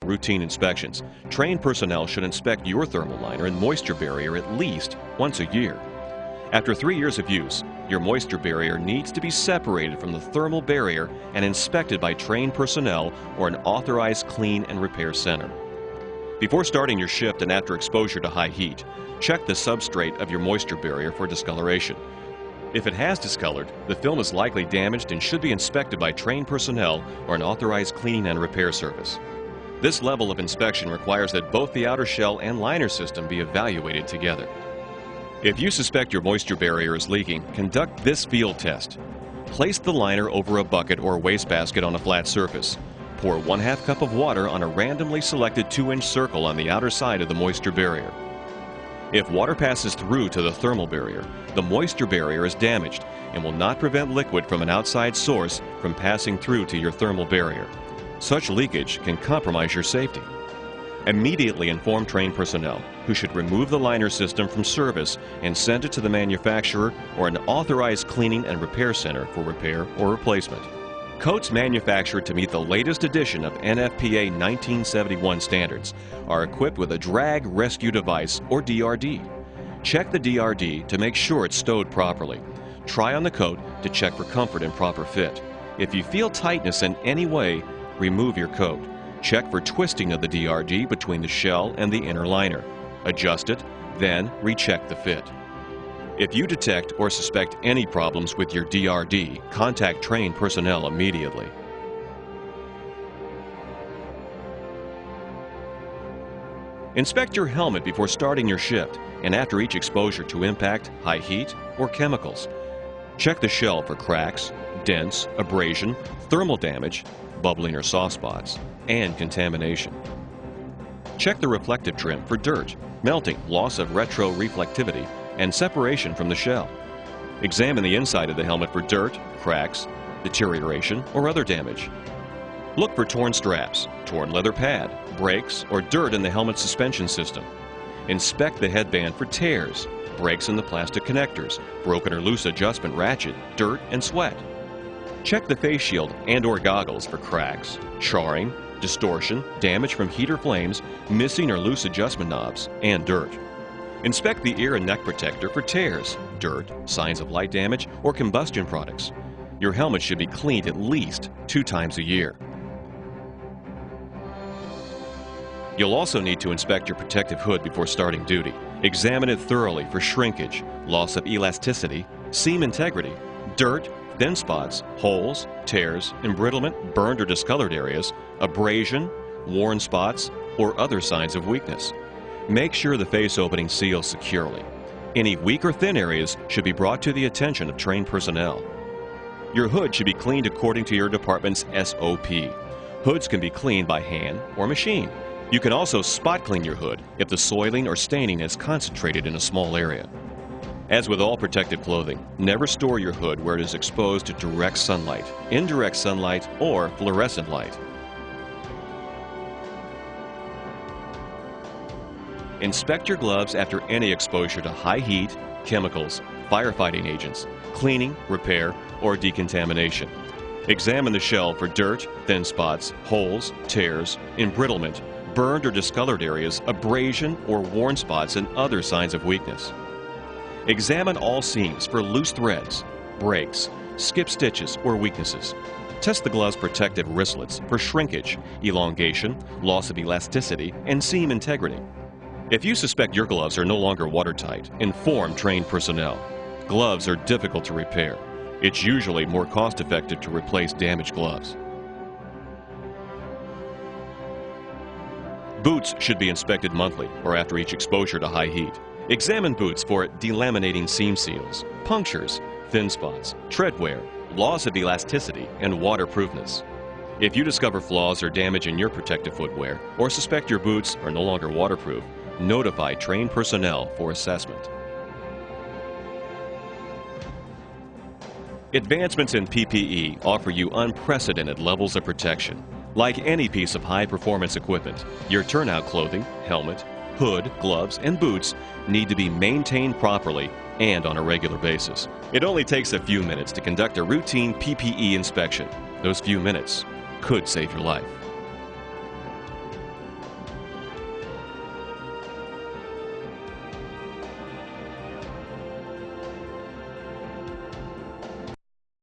routine inspections, trained personnel should inspect your thermal liner and moisture barrier at least once a year. After 3 years of use, your moisture barrier needs to be separated from the thermal barrier and inspected by trained personnel or an authorized clean and repair center. Before starting your shift and after exposure to high heat, check the substrate of your moisture barrier for discoloration. If it has discolored, the film is likely damaged and should be inspected by trained personnel or an authorized cleaning and repair service. This level of inspection requires that both the outer shell and liner system be evaluated together. If you suspect your moisture barrier is leaking, conduct this field test. Place the liner over a bucket or wastebasket on a flat surface. Pour 1/2 cup of water on a randomly selected 2-inch circle on the outer side of the moisture barrier. If water passes through to the thermal barrier, the moisture barrier is damaged and will not prevent liquid from an outside source from passing through to your thermal barrier. Such leakage can compromise your safety. Immediately inform trained personnel, who should remove the liner system from service and send it to the manufacturer or an authorized cleaning and repair center for repair or replacement. Coats manufactured to meet the latest edition of NFPA 1971 standards are equipped with a drag rescue device, or DRD. Check the DRD to make sure it's stowed properly. Try on the coat to check for comfort and proper fit. If you feel tightness in any way, remove your coat. Check for twisting of the DRD between the shell and the inner liner. Adjust it, then recheck the fit. If you detect or suspect any problems with your DRD, contact trained personnel immediately. Inspect your helmet before starting your shift and after each exposure to impact, high heat, or chemicals. Check the shell for cracks, dents, abrasion, thermal damage, bubbling or soft spots, and contamination. Check the reflective trim for dirt, melting, loss of retroreflectivity, and separation from the shell. Examine the inside of the helmet for dirt, cracks, deterioration, or other damage. Look for torn straps, torn leather pad, breaks, or dirt in the helmet suspension system. Inspect the headband for tears, breaks in the plastic connectors, broken or loose adjustment ratchet, dirt, and sweat. Check the face shield and/or goggles for cracks, charring, distortion, damage from heat or flames, missing or loose adjustment knobs, and dirt. Inspect the ear and neck protector for tears, dirt, signs of light damage, or combustion products. Your helmet should be cleaned at least 2 times a year. You'll also need to inspect your protective hood before starting duty. Examine it thoroughly for shrinkage, loss of elasticity, seam integrity, dirt, thin spots, holes, tears, embrittlement, burned or discolored areas, abrasion, worn spots, or other signs of weakness. Make sure the face opening seals securely. Any weak or thin areas should be brought to the attention of trained personnel. Your hood should be cleaned according to your department's SOP. Hoods can be cleaned by hand or machine. You can also spot clean your hood if the soiling or staining is concentrated in a small area. As with all protective clothing, never store your hood where it is exposed to direct sunlight, indirect sunlight, or fluorescent light. Inspect your gloves after any exposure to high heat, chemicals, firefighting agents, cleaning, repair, or decontamination. Examine the shell for dirt, thin spots, holes, tears, embrittlement, burned or discolored areas, abrasion or worn spots, and other signs of weakness. Examine all seams for loose threads, breaks, skip stitches, or weaknesses. Test the glove's protective wristlets for shrinkage, elongation, loss of elasticity, and seam integrity. If you suspect your gloves are no longer watertight, inform trained personnel. Gloves are difficult to repair. It's usually more cost-effective to replace damaged gloves. Boots should be inspected monthly or after each exposure to high heat. Examine boots for delaminating seam seals, punctures, thin spots, tread wear, loss of elasticity, and waterproofness. If you discover flaws or damage in your protective footwear or suspect your boots are no longer waterproof, notify trained personnel for assessment. Advancements in PPE offer you unprecedented levels of protection. Like any piece of high-performance equipment, your turnout clothing, helmet, hood, gloves, and boots need to be maintained properly and on a regular basis. It only takes a few minutes to conduct a routine PPE inspection. Those few minutes could save your life.